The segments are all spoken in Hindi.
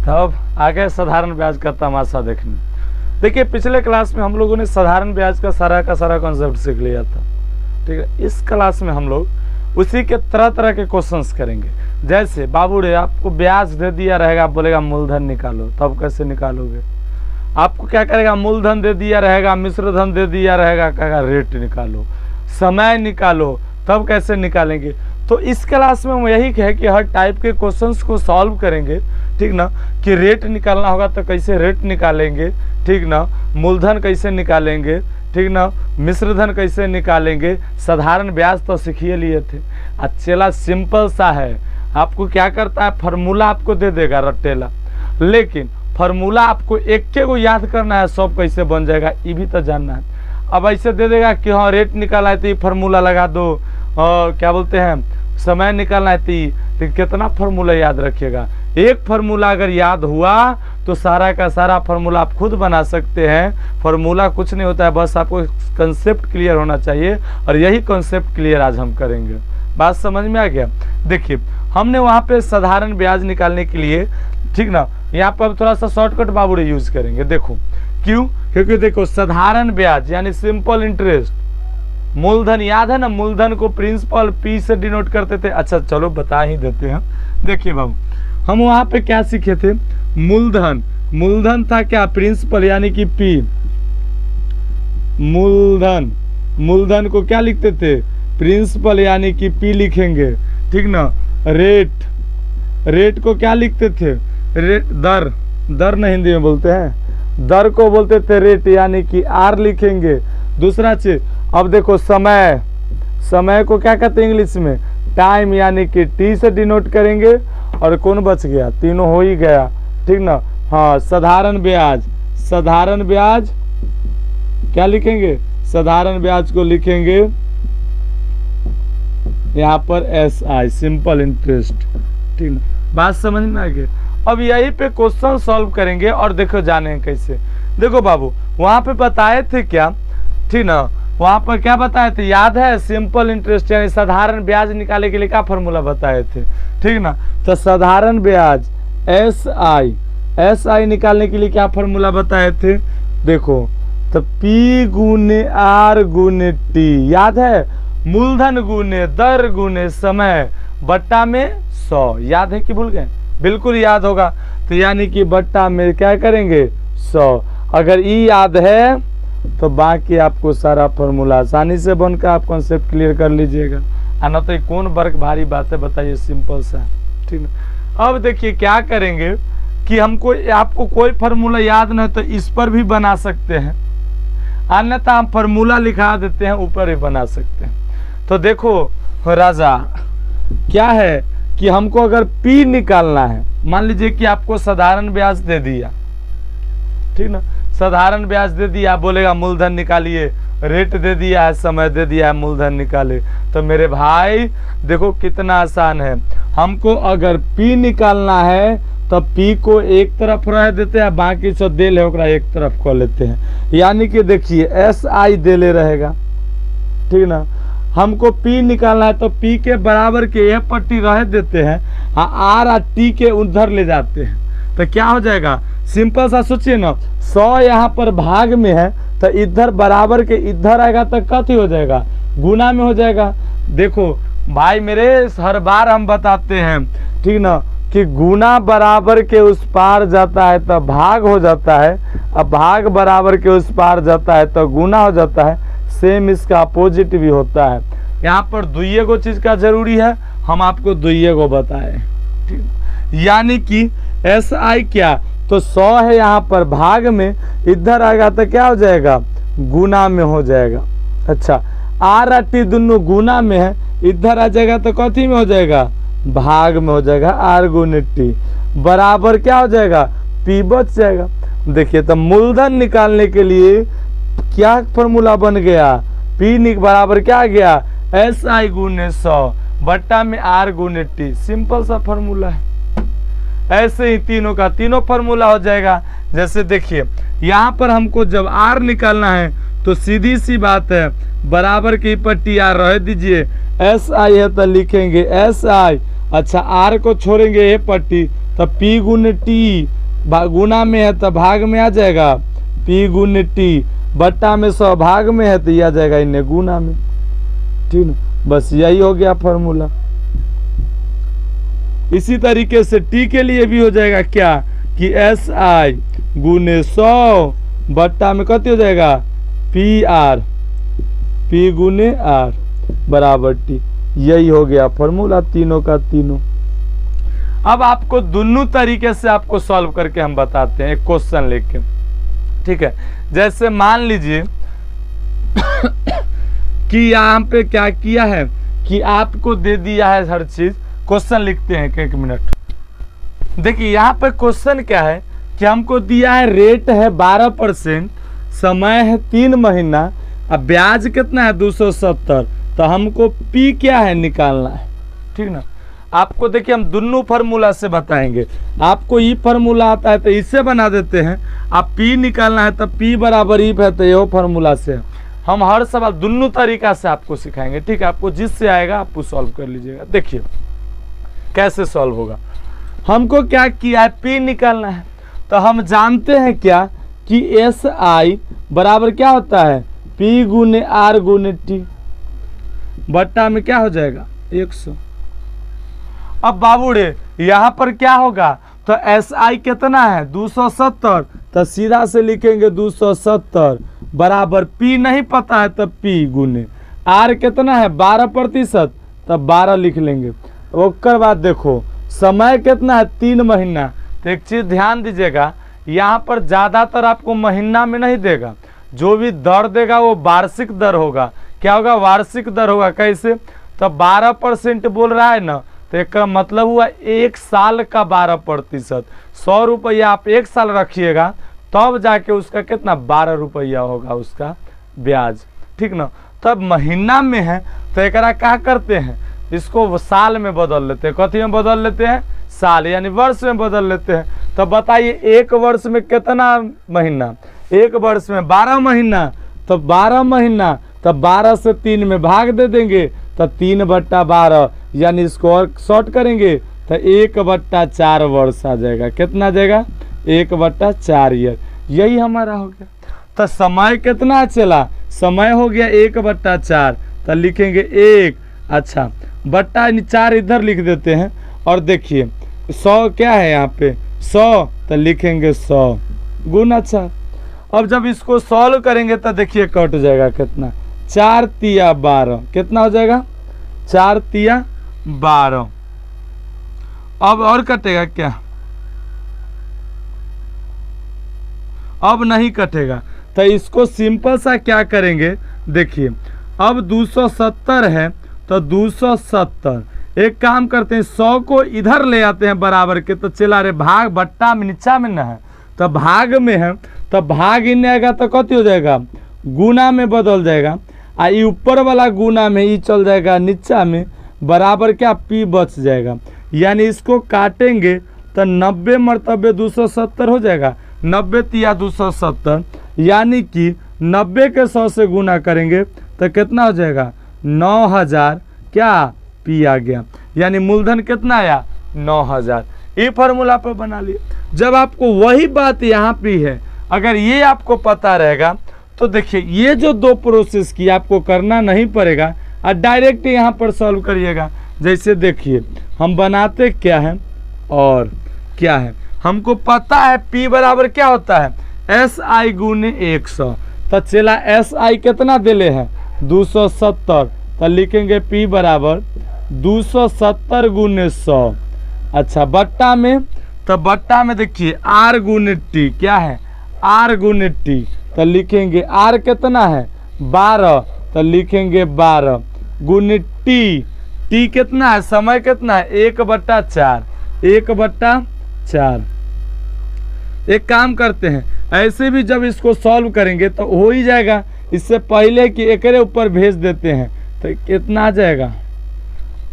तब आगे साधारण ब्याज का तमाशा देखने। देखिए पिछले क्लास में हम लोगों ने साधारण ब्याज का सारा कॉन्सेप्ट सीख लिया था, ठीक है। इस क्लास में हम लोग उसी के तरह तरह के क्वेश्चंस करेंगे। जैसे बाबू रे आपको ब्याज दे दिया रहेगा, आप बोलेगा मूलधन निकालो, तब कैसे निकालोगे? आपको क्या करेगा, मूलधन दे दिया रहेगा, मिश्र धन दे दिया रहेगा, कहेगा रेट निकालो, समय निकालो, तब कैसे निकालेंगे? तो इस क्लास में हम यही है कि हर टाइप के क्वेश्चंस को सॉल्व करेंगे, ठीक ना। कि रेट निकालना होगा तो कैसे रेट निकालेंगे, ठीक ना। मूलधन कैसे निकालेंगे, ठीक ना। मिश्र धन कैसे निकालेंगे, साधारण ब्याज तो सीख ही लिए थे। चला सिंपल सा है, आपको क्या करता है, फार्मूला आपको दे देगा रटेला, लेकिन फार्मूला आपको एक को याद करना है, सब कैसे बन जाएगा ये भी तो जानना है। अब ऐसे दे देगा कि हाँ रेट निकालना है तो ये फार्मूला लगा दो, और क्या बोलते हैं समय निकालना है तो कितना फार्मूला याद रखिएगा। एक फार्मूला अगर याद हुआ तो सारा का सारा फार्मूला आप खुद बना सकते हैं। फार्मूला कुछ नहीं होता है, बस आपको कंसेप्ट क्लियर होना चाहिए, और यही कंसेप्ट क्लियर आज हम करेंगे। बात समझ में आ गया? देखिए हमने वहाँ पे साधारण ब्याज निकालने के लिए, ठीक ना, यहाँ पर थोड़ा सा शॉर्टकट बाबू रे यूज करेंगे। देखो क्यों? क्योंकि देखो साधारण ब्याज यानी सिंपल इंटरेस्ट, मूलधन याद है ना, मूलधन को प्रिंसिपल पी से डिनोट करते थे। अच्छा चलो बता ही देते हैं। देखिए बाबू हम वहां पे क्या सीखे थे, मूलधन, मूलधन था क्या, प्रिंसिपल यानी कि पी, मूलधन, मूलधन को क्या लिखते थे, प्रिंसिपल यानी कि पी लिखेंगे, ठीक ना। रेट, रेट को क्या लिखते थे, रेट, दर, दर न हिंदी में बोलते हैं, दर को बोलते थे रेट यानी कि आर लिखेंगे। दूसरा चीज अब देखो समय, समय को क्या कहते हैं इंग्लिश में, टाइम यानी कि टी से डिनोट करेंगे। और कौन बच गया, तीनों हो ही गया, ठीक ना। हाँ साधारण ब्याज, साधारण ब्याज क्या लिखेंगे, साधारण ब्याज को लिखेंगे यहाँ पर एस आई, सिंपल इंटरेस्ट, ठीक ना। बात समझ में आ गई? अब यही पे क्वेश्चन सॉल्व करेंगे और देखो जाने कैसे। देखो बाबू वहां पे बताए थे क्या, ठीक ना, वहां पर क्या बताए थे याद है, सिंपल इंटरेस्ट यानी साधारण ब्याज निकालने के लिए क्या फॉर्मूला बताए थे, ठीक ना। तो साधारण ब्याज एस आई, एस आई निकालने के लिए क्या फॉर्मूला बताए थे, देखो तो पी गुने आर गुने टी, याद है, मूलधन गुने दर गुने समय बट्टा में 100, याद है कि भूल गए? बिल्कुल याद होगा। तो यानी कि बट्टा में क्या करेंगे 100। अगर ई याद है तो बाकी आपको सारा फॉर्मूला आसानी से बनकर आप कॉन्सेप्ट क्लियर कर लीजिएगा। आना तो कौन वर्क भारी बात है बताइए, सिंपल सा, ठीक है। अब देखिए क्या करेंगे कि हमको, आपको कोई फार्मूला याद नहीं तो इस पर भी बना सकते हैं, अन्यथा हम फार्मूला लिखा देते हैं ऊपर भी बना सकते हैं। तो देखो राजा क्या है कि हमको अगर पी निकालना है, मान लीजिए कि आपको साधारण ब्याज दे दिया, ठीक ना, साधारण ब्याज दे दिया, बोलेगा मूलधन निकालिए, रेट दे दिया है, समय दे दिया है, मूलधन निकाले। तो मेरे भाई देखो कितना आसान है, हमको अगर पी निकालना है तो पी को एक तरफ रह देते हैं, बाकी सब दे ले ओकरा एक तरफ कर लेते हैं। यानी कि देखिए एस आई दे ले रहेगा, ठीक ना। हमको पी निकालना है तो पी के बराबर के यह पट्टी रह देते हैं, आर और टी के उधर ले जाते हैं। तो क्या हो जाएगा, सिंपल सा सोचिए ना, 100 यहाँ पर भाग में है तो इधर बराबर के इधर आएगा तो कथी हो जाएगा, गुना में हो जाएगा। देखो भाई मेरे हर बार हम बताते हैं, ठीक ना, कि गुना बराबर के उस पार जाता है तो भाग हो जाता है, अब भाग बराबर के उस पार जाता है तो गुना हो जाता है। सेम इसका अपोजिट भी होता है। यहाँ पर दुइये को चीज का जरूरी है, हम आपको दुइये को बताएं, ठीक, यानी कि एस आई क्या, तो 100 है यहाँ पर भाग में, इधर आएगा तो क्या हो जाएगा, गुना में हो जाएगा। अच्छा आर और टी दोनों गुना में है, इधर आ जाएगा तो कथी में हो जाएगा, भाग में हो जाएगा, आर गुने टी बराबर क्या हो जाएगा, पी बच जाएगा। देखिए तो मूलधन निकालने के लिए क्या फॉर्मूला बन गया, पी बराबर क्या आ गया, एस आई गुने 100 बट्टा में आर गुने टी, सिंपल सा फॉर्मूला है। ऐसे ही तीनों का तीनों फॉर्मूला हो जाएगा। जैसे देखिए यहाँ पर हमको जब आर निकालना है तो सीधी सी बात है, बराबर की पट्टी आर रह दीजिए, एस आई है तो लिखेंगे एस आई, अच्छा आर को छोड़ेंगे ये पट्टी तो पी गुने टी गुना में है तो भाग में आ जाएगा पी गुने टी, बट्टा में 100 भाग में है तो यह आ जाएगा इन्हें गुना में। ठीक ना, बस यही हो गया फॉर्मूला। इसी तरीके से टी के लिए भी हो जाएगा क्या कि एस आई गुने 100 बट्टा में कति हो जाएगा पी आर, पी गुने आर बराबर टी। यही हो गया फॉर्मूला तीनों का तीनों। अब आपको दोनों तरीके से आपको सॉल्व करके हम बताते हैं एक क्वेश्चन लेके। ठीक है, जैसे मान लीजिए कि यहाँ पे क्या किया है कि आपको दे दिया है हर चीज। क्वेश्चन लिखते हैं, एक मिनट। देखिए यहाँ पे क्वेश्चन क्या है कि हमको दिया है रेट है 12%, समय है 3 महीना, अब ब्याज कितना है 270, तो हमको पी क्या है निकालना है। ठीक ना, आपको देखिए हम दोनों फार्मूला से बताएंगे। आपको ई फार्मूला आता है तो इससे बना देते हैं, आप पी निकालना है तो पी बराबर ई है तो ये फार्मूला से। हम हर सवाल दोनों तरीका से आपको सिखाएंगे। ठीक है, आपको जिससे आएगा आप सॉल्व कर लीजिएगा। देखिए कैसे सॉल्व होगा। हमको क्या किया है पी निकालना है, तो हम जानते हैं क्या कि एस आई बराबर क्या होता है पी गुने आर गुने टी, बट्टा में क्या हो जाएगा 100। अब बाबू रे यहाँ पर क्या होगा तो एस आई कितना है 270, तो सीधा से लिखेंगे 270 बराबर पी नहीं पता है तब पी गुने आर कितना है 12%, तब 12 लिख लेंगे। उसके बाद देखो समय कितना है 3 महीना, तो एक चीज ध्यान दीजिएगा यहाँ पर ज़्यादातर आपको महीना में नहीं देगा, जो भी दर देगा वो वार्षिक दर होगा। क्या होगा वार्षिक दर होगा। कैसे, तो 12% बोल रहा है ना, तो एक का मतलब हुआ 1 साल का 12%। 100 रुपया आप 1 साल रखिएगा तब जाके उसका कितना 12 रुपया होगा उसका ब्याज। ठीक ना, तब महीना में है तो एक क्या करते हैं इसको साल में बदल लेते हैं। कथी में बदल लेते हैं साल, यानी वर्ष में बदल लेते हैं। तो बताइए एक वर्ष में कितना महीना, एक वर्ष में 12 महीना, तो 12 महीना, तब 12 से 3 में भाग दे देंगे तो 3/12, यानी इसको और शॉर्ट करेंगे तो 1/4 वर्ष आ जाएगा। कितना आ जाएगा 1/4 ईयर। यही हमारा हो गया। तो समय कितना चला, समय हो गया 1/4, तो लिखेंगे 1, अच्छा बट्टा 4 इधर लिख देते हैं। और देखिए 100 क्या है यहाँ पे 100, तो लिखेंगे 100 गुना 4। अब जब इसको सॉल्व करेंगे तो देखिए कट जाएगा कितना 4 तिया 12, कितना हो जाएगा 4 तिया 12। अब और कटेगा क्या, अब नहीं कटेगा। तो इसको सिंपल सा क्या करेंगे, देखिए अब 270 है तो 270, एक काम करते हैं 100 को इधर ले आते हैं बराबर के, तो चला रे भाग बट्टा में नीचा में ना है तो भाग में है, तो भाग इन्हें आएगा तो कति हो जाएगा गुना में बदल जाएगा। आ ये ऊपर वाला गुना में ये चल जाएगा नीचा में, बराबर क्या पी बच जाएगा। यानी इसको काटेंगे तो 90 मरतबे 270 हो जाएगा, 90 तिया 270, यानी कि 90 के 100 से गुना करेंगे तो कितना हो जाएगा 9000, क्या पी आ गया, यानी मूलधन कितना आया 9000। ये फार्मूला पर बना लिए। जब आपको वही बात यहाँ पे है, अगर ये आपको पता रहेगा तो देखिए ये जो 2 प्रोसेस की आपको करना नहीं पड़ेगा और डायरेक्ट यहाँ पर सॉल्व करिएगा। जैसे देखिए हम बनाते क्या है और क्या है, हमको पता है P बराबर क्या होता है SI गुने 100, तो चला SI कितना दिले है 270, तो लिखेंगे P बराबर 270 गुने 100। अच्छा बट्टा में, तो बट्टा में देखिए R गुने T, क्या है R गुने T, तो लिखेंगे R कितना है 12, तो लिखेंगे 12 गुने T, T कितना है समय कितना है 1/4, 1/4। एक काम करते हैं ऐसे भी जब इसको सॉल्व करेंगे तो हो ही जाएगा, इससे पहले कि एकरे ऊपर भेज देते हैं तो कितना आ जाएगा।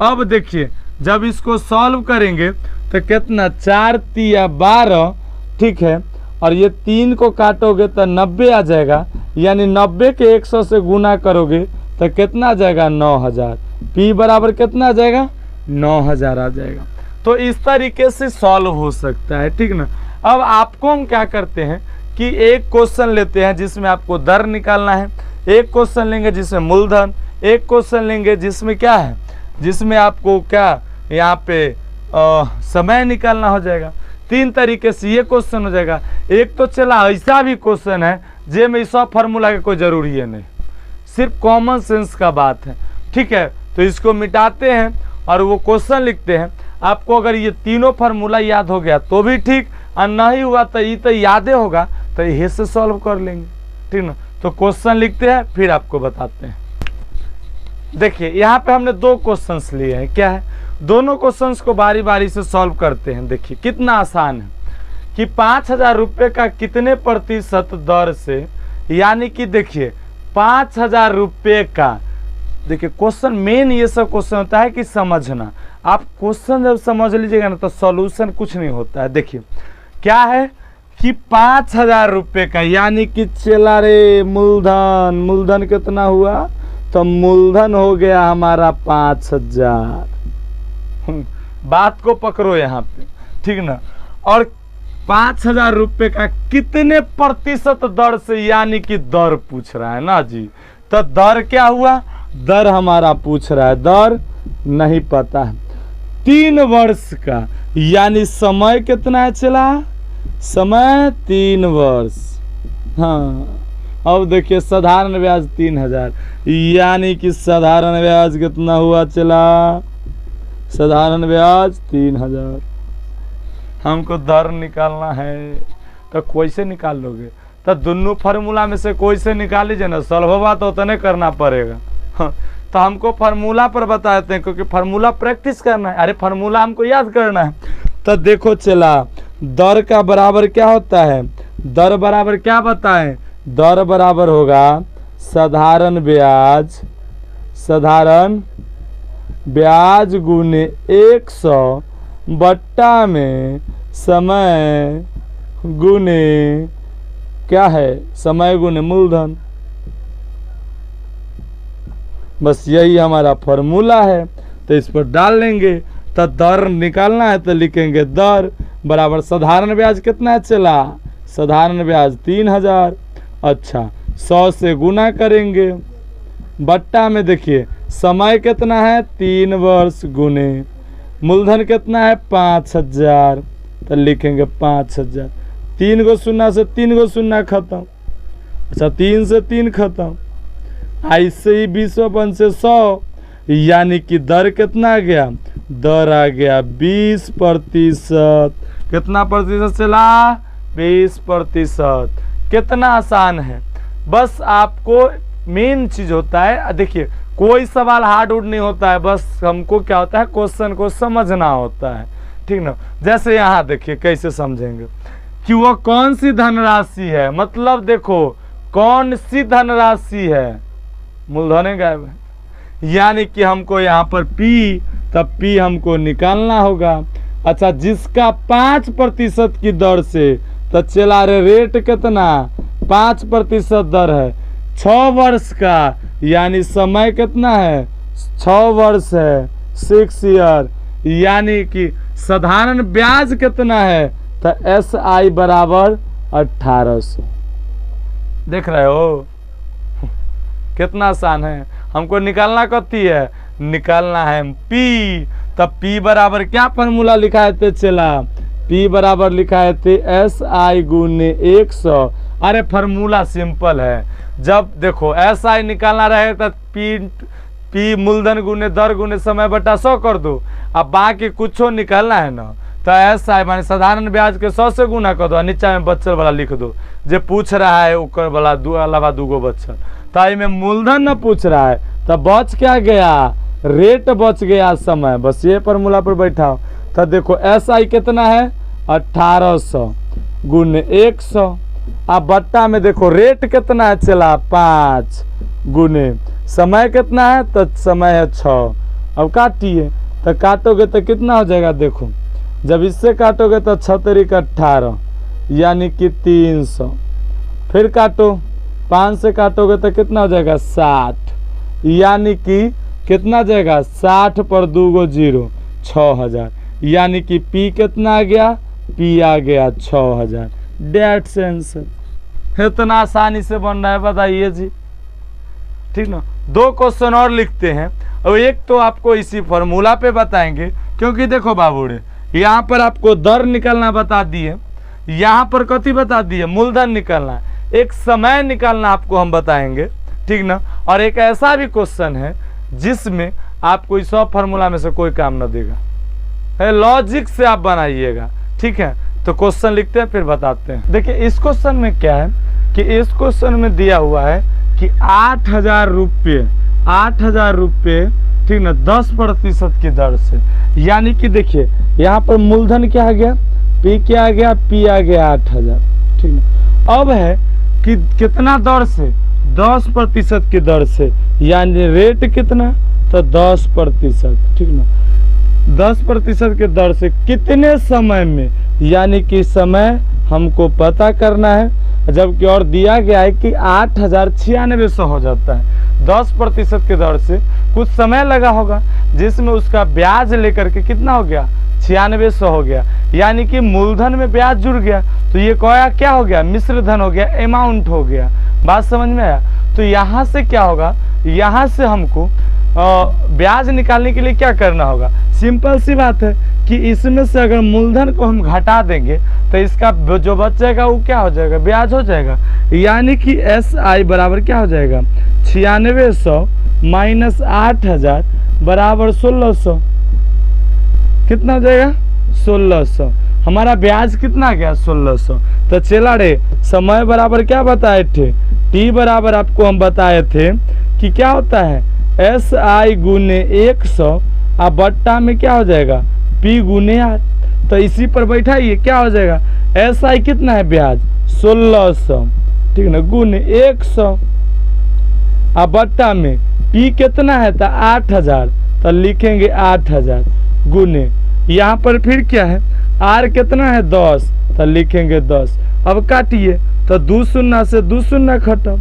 अब देखिए जब इसको सॉल्व करेंगे तो कितना 4 तिया 12, ठीक है, और ये 3 को काटोगे तो 90 आ जाएगा, यानी 90 के 100 से गुना करोगे तो कितना आ जाएगा 9000। P बराबर कितना आ जाएगा 9000 आ जाएगा। तो इस तरीके से सॉल्व हो सकता है, ठीक ना। अब आपको हम क्या करते हैं कि एक क्वेश्चन लेते हैं जिसमें आपको दर निकालना है, एक क्वेश्चन लेंगे जिसमें मूलधन, एक क्वेश्चन लेंगे जिसमें क्या है, जिसमें आपको क्या यहाँ पे समय निकालना हो जाएगा। 3 तरीके से ये क्वेश्चन हो जाएगा। एक तो चला ऐसा भी क्वेश्चन है जे में सब फार्मूला की कोई जरूरी है नहीं, सिर्फ कॉमन सेंस का बात है, ठीक है। तो इसको मिटाते हैं और वो क्वेश्चन लिखते हैं। आपको अगर ये तीनों फार्मूला याद हो गया तो भी ठीक, और नहीं हुआ तो ये तो यादें होगा तो ये से सॉल्व कर लेंगे, ठीक ना। तो क्वेश्चन लिखते हैं फिर आपको बताते हैं। देखिए यहाँ पे हमने 2 क्वेश्चंस लिए हैं, क्या है, दोनों क्वेश्चंस को बारी बारी से सॉल्व करते हैं। देखिए कितना आसान है कि 5000 रुपये का कितने प्रतिशत दर से, यानी कि देखिए 5000 रुपये का, देखिए क्वेश्चन मेन ये सब क्वेश्चन होता है कि समझना। आप क्वेश्चन जब समझ लीजिएगा ना तो सॉल्यूशन कुछ नहीं होता है। देखिए क्या है कि 5000 रुपये का, यानी कि चला रे मूलधन, मूलधन कितना हुआ, तो मूलधन हो गया हमारा 5000। बात को पकड़ो यहाँ पे, ठीक ना। और 5000 रुपये का कितने प्रतिशत दर से, यानी कि दर पूछ रहा है ना जी। तो दर क्या हुआ, दर हमारा पूछ रहा है, दर नहीं पता है। 3 वर्ष का, यानी समय कितना है चला, समय 3 वर्ष। हाँ अब देखिए साधारण ब्याज 3000, यानी कि साधारण ब्याज कितना हुआ चला, साधारण ब्याज 3000। हमको दर निकालना है तो कैसे निकाल लोगे, तो दोनों फार्मूला में से कोई से निकाल लीजिए ना, सॉल्व होगा तो उतने करना पड़ेगा। हाँ, तो हमको फार्मूला पर बताते हैं क्योंकि फार्मूला प्रैक्टिस करना है। अरे फार्मूला हमको याद करना है। तो देखो चला दर का बराबर क्या होता है, दर बराबर क्या बताएं, दर बराबर होगा साधारण ब्याज, साधारण ब्याज गुने 100 बट्टा में समय गुने क्या है, समय गुने मूलधन। बस यही हमारा फॉर्मूला है। तो इस पर डाल लेंगे, तो दर निकालना है तो लिखेंगे दर बराबर साधारण ब्याज कितना है चला, साधारण ब्याज 3000। अच्छा 100 से गुना करेंगे, बट्टा में देखिए समय कितना है 3 वर्ष गुने मूलधन कितना है 5000, तो लिखेंगे 5000। 3 गो शून्य से 3 गो शून्य खत्म, अच्छा 3 से 3 खत्म, ऐसे ही 20 से 100, यानी कि दर कितना आ गया, दर आ गया 20%। कितना प्रतिशत चला, 20%। कितना आसान है। बस आपको मेन चीज होता है, देखिए कोई सवाल हार्ड उड नहीं होता है, बस हमको क्या होता है क्वेश्चन को समझना होता है, ठीक ना। जैसे यहाँ देखिए कैसे समझेंगे कि वो कौन सी धनराशि है, मतलब देखो कौन सी धनराशि है, मूलधन गायब है, यानी कि हमको यहाँ पर P, तब P हमको निकालना होगा। अच्छा जिसका 5% की दर से, तो चला रे रेट कितना 5% दर है, 6 वर्ष का, यानी समय कितना है 6 वर्ष है, 6 ईयर, यानी कि साधारण ब्याज कितना है, तो SI बराबर 1800। देख रहे हो कितना आसान है। हमको निकालना कथी है, निकालना है P। तब P बराबर क्या फॉर्मूला लिखा है थे चला, P बराबर लिखा है थे SI गुने 100। अरे फार्मूला सिंपल है, जब देखो SI निकालना रहे तो P मूलधन गुने दर गुने समय बटा 100 कर दो, अब बाकी कुछ निकालना है ना, तो SI माने साधारण ब्याज के 100 से गुना कर दो, नीचा में बच्चल वाला लिख दो, जो पूछ रहा है ओकर वाला अलावा 2 गो बच्चल, तो में मूलधन न पूछ रहा है, तो बच क्या गया, रेट बच गया समय। बस ये फार्मूला पर बैठाओ। तो देखो SI कितना है 1800 गुने 100, अब बट्टा में देखो रेट कितना है चला 5 गुने समय कितना है, तो समय है 6। अब काटिए, तो काटोगे तो कितना हो जाएगा, देखो जब इससे काटोगे तो 6 तरीक 18, यानी कि 300। फिर काटो, 5 से काटोगे तो कितना हो जाएगा 60, यानी कि कितना जाएगा 60 पर 2 गो 0, 6000। यानी कि P कितना आ गया, P आ गया 6000। डेट से आंसर इतना आसानी से बन रहा है, बताइए जी, ठीक ना। 2 क्वेश्चन और लिखते हैं, और एक तो आपको इसी फॉर्मूला पे बताएंगे, क्योंकि देखो बाबूड़े यहाँ पर आपको दर निकालना बता दिए, यहाँ पर कथी बता दिए, मूलधन निकालना है, एक समय निकालना आपको हम बताएंगे, ठीक ना। और एक ऐसा भी क्वेश्चन है जिसमें आपको इस सब फार्मूला में से कोई काम न देगा, है लॉजिक से आप बनाइएगा, ठीक है। तो क्वेश्चन लिखते हैं फिर बताते हैं। देखिए इस क्वेश्चन में क्या है कि इस क्वेश्चन में दिया हुआ है कि 8000 रुपये, 8000 रुपये, ठीक ना, 10% की दर से, यानी कि देखिए यहाँ पर मूलधन क्या आ गया, P क्या आ गया, P आ गया 8000, ठीक ना। अब है कि कितना दर से, 10% की दर से, यानी रेट कितना, तो 10%, ठीक ना। 10% के दर से कितने समय में, यानी कि समय हमको पता करना है, जबकि और दिया गया है कि 8996 हो जाता है। 10% के दर से कुछ समय लगा होगा जिसमें उसका ब्याज लेकर के कितना हो गया, 9600 हो गया, यानी कि मूलधन में ब्याज जुड़ गया, तो ये क्या हो गया, मिश्र धन हो गया, अमाउंट हो गया। बात समझ में आया। तो यहाँ से क्या होगा, यहाँ से हमको ब्याज निकालने के लिए क्या करना होगा, सिंपल सी बात है कि इसमें से अगर मूलधन को हम घटा देंगे तो इसका जो बच जाएगा वो क्या हो जाएगा, ब्याज हो जाएगा, यानी कि SI बराबर क्या हो जाएगा, 9600 माइनस 8000 बराबर 1600, कितना हो जाएगा, 1600। हमारा ब्याज कितना गया, 1600। तो चला रे, समय बराबर क्या बताए थे, T बराबर आपको हम बताए थे कि क्या होता है, SI गुने 100 अब बट्टा में क्या हो जाएगा, P गुने R। तो इसी पर बैठाइए, क्या हो जाएगा, SI कितना है ब्याज, 1600, ठीक ना, गुने 100 अब बट्टा में P कितना है, तो 8000, तो लिखेंगे 8000 गुने, यहाँ पर फिर क्या है, R कितना है 10, तो लिखेंगे 10। अब काटिए तो 2 शून्य से 2 शून्य खत्म,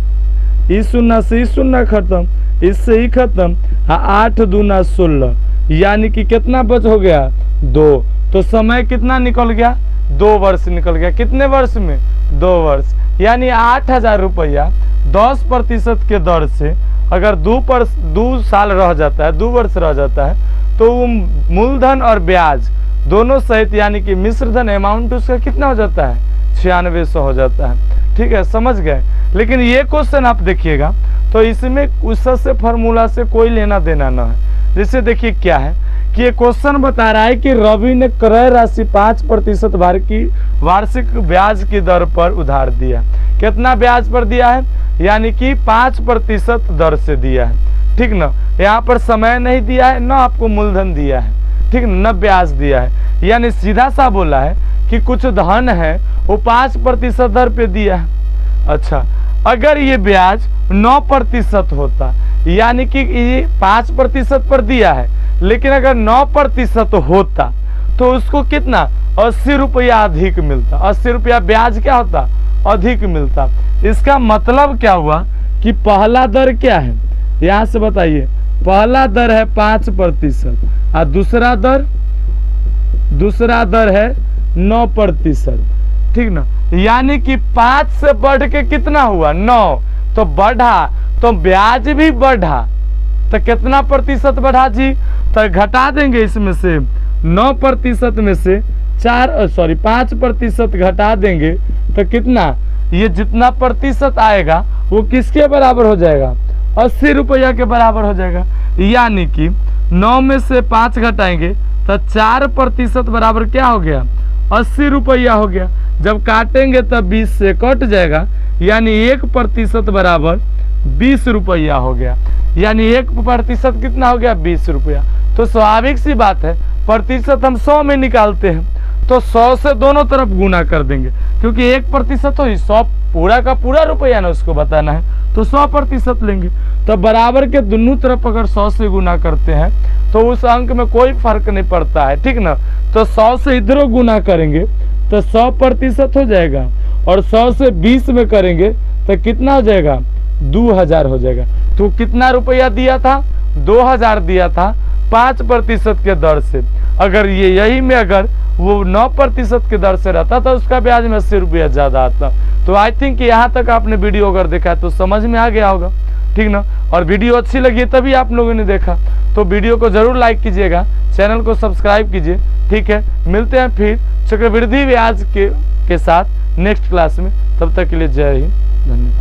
इस शून्य से इस शून्य खत्म, इससे ही खत्म, 8 दूना 16, यानी कि कितना बच हो गया, 2। तो समय कितना निकल गया, 2 वर्ष निकल गया। कितने वर्ष में, 2 वर्ष, यानी 8000 रुपया 10% के दर से अगर 2 साल रह जाता है, 2 वर्ष रह जाता है, तो वो मूलधन और ब्याज दोनों सहित, यानी कि मिश्रधन अमाउंट उसका कितना हो जाता है, 9600 हो जाता है, ठीक है, समझ गए। लेकिन ये क्वेश्चन आप देखिएगा तो इसमें उससे फार्मूला से कोई लेना देना ना है। जैसे देखिए क्या है कि ये क्वेश्चन बता रहा है कि रवि ने क्रय राशि 5% वार्षिक ब्याज की दर पर उधार दिया। कितना ब्याज पर दिया है, यानी कि 5% दर से दिया है, ठीक ना। यहाँ पर समय नहीं दिया है, न आपको मूलधन दिया है, ठीक न ब्याज दिया है, यानी सीधा सा बोला है कि कुछ धन है वो 5% दर पे दिया है। अच्छा, अगर ये ब्याज 9% होता, यानी कि ये 5% पर दिया है, लेकिन अगर 9% होता तो उसको कितना, 80 रुपया अधिक मिलता, 80 रुपया ब्याज क्या होता, अधिक मिलता। इसका मतलब क्या हुआ कि पहला दर क्या है, यहाँ से बताइए, पहला दर है 5% और दूसरा दर है 9%, ठीक ना। यानी कि 5 से बढ़ के कितना हुआ, 9, तो बढ़ा, तो ब्याज भी बढ़ा, तो कितना प्रतिशत बढ़ा जी, तो घटा देंगे इसमें से 9% में से 5% घटा देंगे तो कितना, ये जितना प्रतिशत आएगा वो किसके बराबर हो जाएगा, 80 रुपया के बराबर हो जाएगा। यानी कि 9 में से 5 घटाएंगे तो 4% बराबर क्या हो गया, 80 रुपया हो गया। जब काटेंगे तब 20 से कट जाएगा, यानी 1% बराबर 20 रुपया हो गया, यानी 1% कितना हो गया, 20 रुपया। तो स्वाभाविक सी बात है, प्रतिशत हम 100 में निकालते हैं तो 100 से दोनों तरफ गुना कर देंगे, क्योंकि 1% तो 100 पूरा का पूरा रुपया ना उसको बताना है, तो 100% लेंगे। तो बराबर के दोनों तरफ अगर 100 से गुना करते हैं तो उस अंक में कोई फर्क नहीं पड़ता है, ठीक ना। तो 100 से इधरों गुना करेंगे तो 100% हो जाएगा, और 100 से 20 में करेंगे तो कितना हो जाएगा, 2000 हो जाएगा। तो कितना रुपया दिया था, 2000 दिया था 5% के दर से। अगर ये यही में अगर वो 9% की दर से रहता तो उसका ब्याज में 80 रुपया ज़्यादा आता। तो आई थिंक यहाँ तक आपने वीडियो अगर देखा तो समझ में आ गया होगा, ठीक ना। और वीडियो अच्छी लगी तभी आप लोगों ने देखा, तो वीडियो को जरूर लाइक कीजिएगा, चैनल को सब्सक्राइब कीजिए, ठीक है। मिलते हैं फिर चक्रवृद्धि ब्याज के साथ नेक्स्ट क्लास में, तब तक के लिए जय हिंद, धन्यवाद।